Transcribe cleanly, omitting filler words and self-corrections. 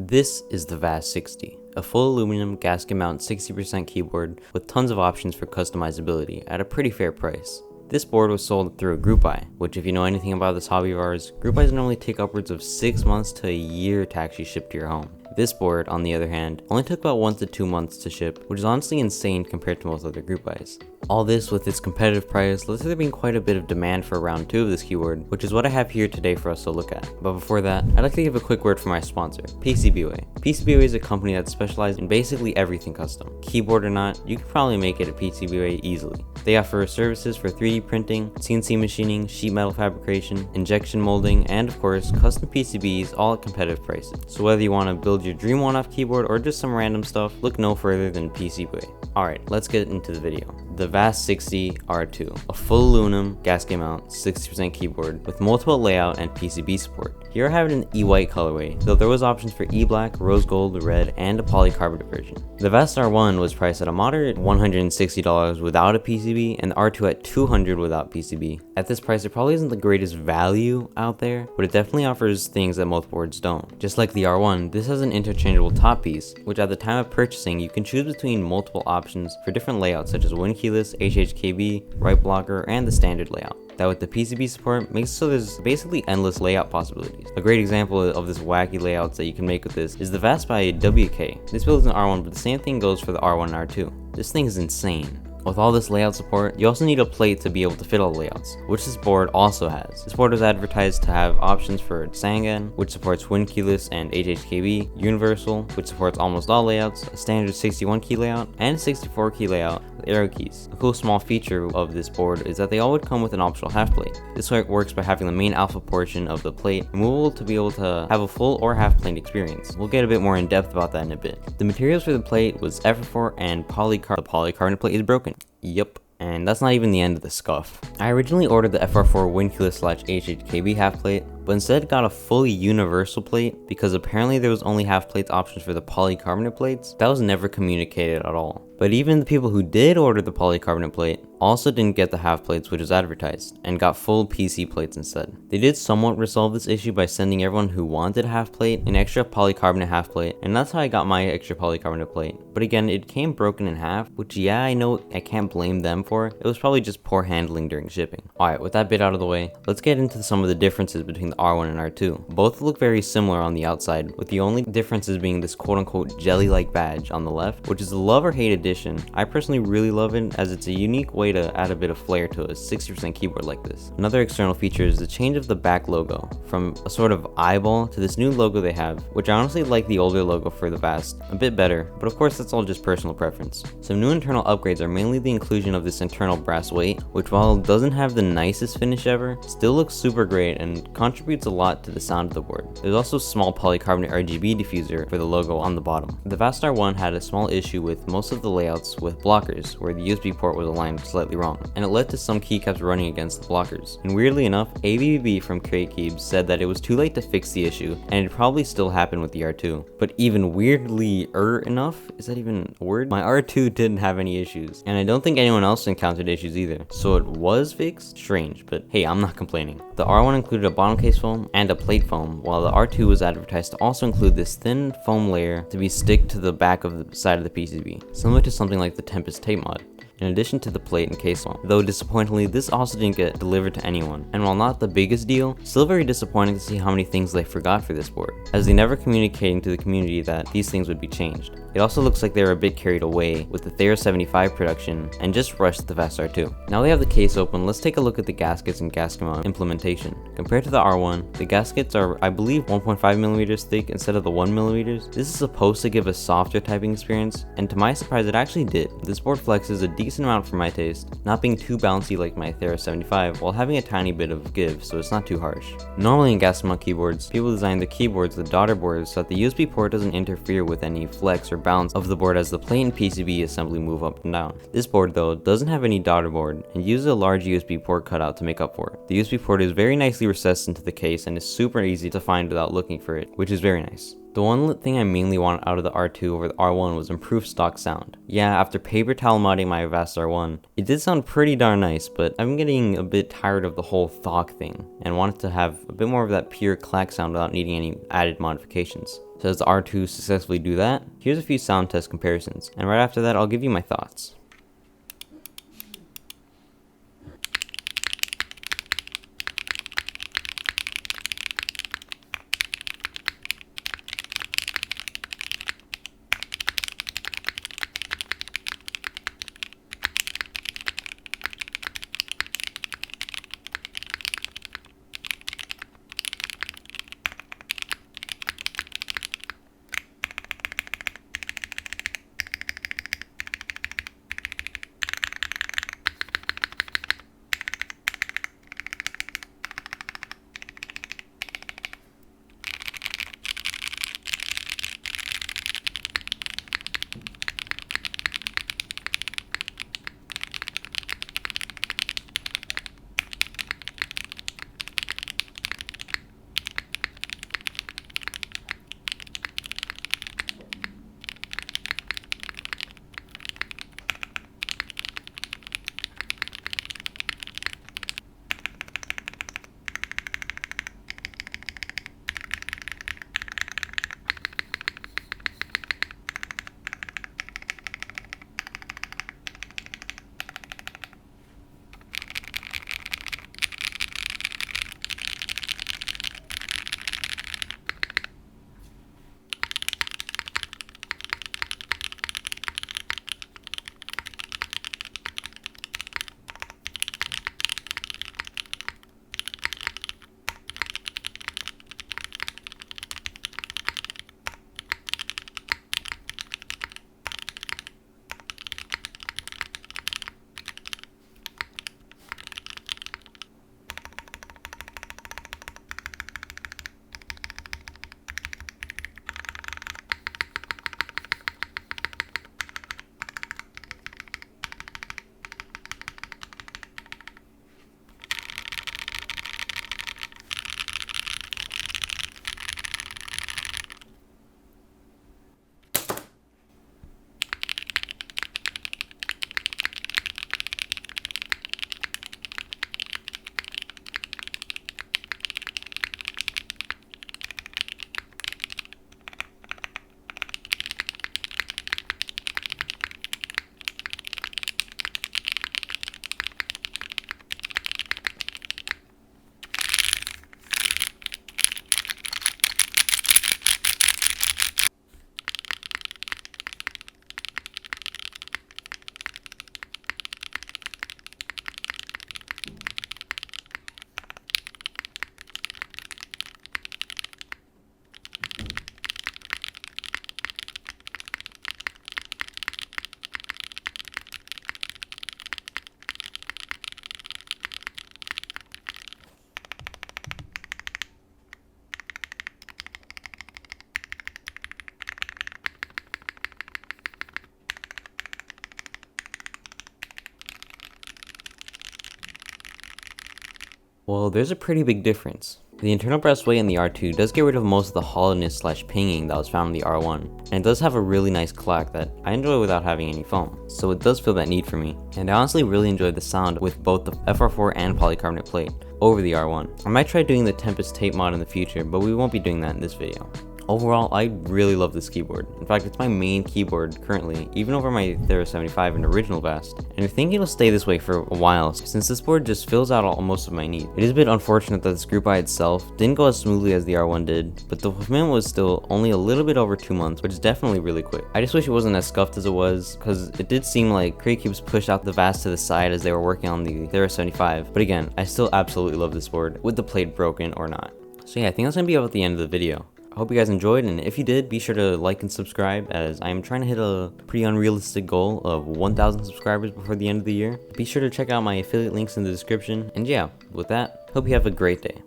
This is the Vast60, a full aluminum gasket mount 60% keyboard with tons of options for customizability at a pretty fair price. This board was sold through a group buy, which if you know anything about this hobby of ours, group buys normally take upwards of 6 months to a year to actually ship to your home. This board, on the other hand, only took about 1 to 2 months to ship, which is honestly insane compared to most other group buys. All this with its competitive price lets there being quite a bit of demand for round 2 of this keyboard, which is what I have here today for us to look at. But before that, I'd like to give a quick word for my sponsor, PCBWay. PCBWay is a company that specializes in basically everything custom. Keyboard or not, you can probably make it at PCBWay easily. They offer services for 3D printing, CNC machining, sheet metal fabrication, injection molding, and of course, custom PCBs all at competitive prices. So whether you want to build your dream one-off keyboard or just some random stuff, look no further than PCBWay. Alright, let's get into the video. The Vast60 R2, a full aluminum gasket mount 60% keyboard with multiple layout and PCB support. Here I have it in E-white colorway, though there was options for E-black, rose gold, red, and a polycarbonate version. The Vast R1 was priced at a moderate $160 without a PCB, and the R2 at $200 without PCB. At this price, it probably isn't the greatest value out there, but it definitely offers things that most boards don't. Just like the R1, this has an interchangeable top piece, which at the time of purchasing, you can choose between multiple options for different layouts such as win keyless, HHKB, right blocker, and the standard layout. That with the PCB support makes it so there's basically endless layout possibilities. A great example of this wacky layouts that you can make with this is the Vast by WK. This builds an R1, but the same thing goes for the R1 and R2. This thing is insane. With all this layout support, you also need a plate to be able to fit all the layouts, which this board also has. This board was advertised to have options for Sangan, which supports win keyless and HHKB, Universal, which supports almost all layouts, a standard 61 key layout, and a 64 key layout with arrow keys. A cool small feature of this board is that they all would come with an optional half plate. This works by having the main alpha portion of the plate removable to be able to have a full or half plate experience. We'll get a bit more in depth about that in a bit. The materials for the plate was FR4 and the polycarbonate plate is broken. Yep. And that's not even the end of the scuff. I originally ordered the FR4 win keyless / HHKB half plate, but instead got a fully universal plate because apparently there was only half plates options for the polycarbonate plates. That was never communicated at all. But even the people who did order the polycarbonate plate also didn't get the half plates which was advertised, and got full PC plates instead. They did somewhat resolve this issue by sending everyone who wanted a half plate an extra polycarbonate half plate, and that's how I got my extra polycarbonate plate. But again, it came broken in half, which yeah, I know I can't blame them for. It was probably just poor handling during shipping. Alright, with that bit out of the way, let's get into some of the differences between the R1 and R2. Both look very similar on the outside, with the only differences being this quote-unquote jelly-like badge on the left, which is a love or hate edition. I personally really love it as it's a unique way to add a bit of flair to a 60% keyboard like this. Another external feature is the change of the back logo from a sort of eyeball to this new logo they have, which I honestly like the older logo for the Vast a bit better, but of course that's all just personal preference. Some new internal upgrades are mainly the inclusion of this internal brass weight, which while it doesn't have the nicest finish ever, still looks super great and contributes a lot to the sound of the board. There's also a small polycarbonate RGB diffuser for the logo on the bottom. The Vast R1 had a small issue with most of the layouts with blockers, where the USB port was aligned slightly wrong, and it led to some keycaps running against the blockers. And weirdly enough, ABB from CreateKeybs said that it was too late to fix the issue, and it probably still happened with the R2. But even weirdly-er enough, is that even a word? My R2 didn't have any issues, and I don't think anyone else encountered issues either. So it was fixed? Strange, but hey, I'm not complaining. The R1 included a bottom case foam and a plate foam, while the R2 was advertised to also include this thin foam layer to be stick to the back of the side of the PCB, similar to something like the Tempest tape mod, in addition to the plate and case foam. Though disappointingly, this also didn't get delivered to anyone, and while not the biggest deal, still very disappointing to see how many things they forgot for this board, as they never communicating to the community that these things would be changed. It also looks like they were a bit carried away with the Theros 75 production and just rushed the Vast R2. Now we have the case open, let's take a look at the gaskets and gasket mount implementation. Compared to the R1, the gaskets are, I believe, 1.5mm thick instead of the 1mm. This is supposed to give a softer typing experience, and to my surprise it actually did. This board flexes a decent amount for my taste, not being too bouncy like my Theros 75 while having a tiny bit of give, so it's not too harsh. Normally in gasket mount keyboards, people design the keyboards, the daughter boards, so that the USB port doesn't interfere with any flex or bounce of the board as the plate and PCB assembly move up and down. This board though doesn't have any daughter board and uses a large USB port cutout to make up for it. The USB port is very nicely recessed into the case and is super easy to find without looking for it, which is very nice. The one thing I mainly wanted out of the R2 over the R1 was improved stock sound. Yeah, after paper towel modding my Vast R1, it did sound pretty darn nice, but I'm getting a bit tired of the whole thok thing and wanted to have a bit more of that pure clack sound without needing any added modifications. So does the R2 successfully do that? Here's a few sound test comparisons, and right after that I'll give you my thoughts. Well, there's a pretty big difference. The internal brass weight in the R2 does get rid of most of the hollowness slash pinging that was found in the R1, and it does have a really nice clack that I enjoy without having any foam, so it does fill that need for me, and I honestly really enjoyed the sound with both the FR4 and polycarbonate plate over the R1. I might try doing the Tempest tape mod in the future, but we won't be doing that in this video. Overall, I really love this keyboard. In fact, it's my main keyboard currently, even over my Thera 75 and original Vast. And I think it'll stay this way for a while, since this board just fills out most of my needs. It is a bit unfortunate that this group by itself didn't go as smoothly as the R1 did, but the fulfillment was still only a little bit over 2 months, which is definitely really quick. I just wish it wasn't as scuffed as it was, because it did seem like Crate Cubes pushed out the Vast to the side as they were working on the Thera 75. But again, I still absolutely love this board, with the plate broken or not. So yeah, I think that's gonna be about the end of the video. I hope you guys enjoyed, and if you did, be sure to like and subscribe, as I'm trying to hit a pretty unrealistic goal of 1,000 subscribers before the end of the year. Be sure to check out my affiliate links in the description, and yeah, with that, hope you have a great day.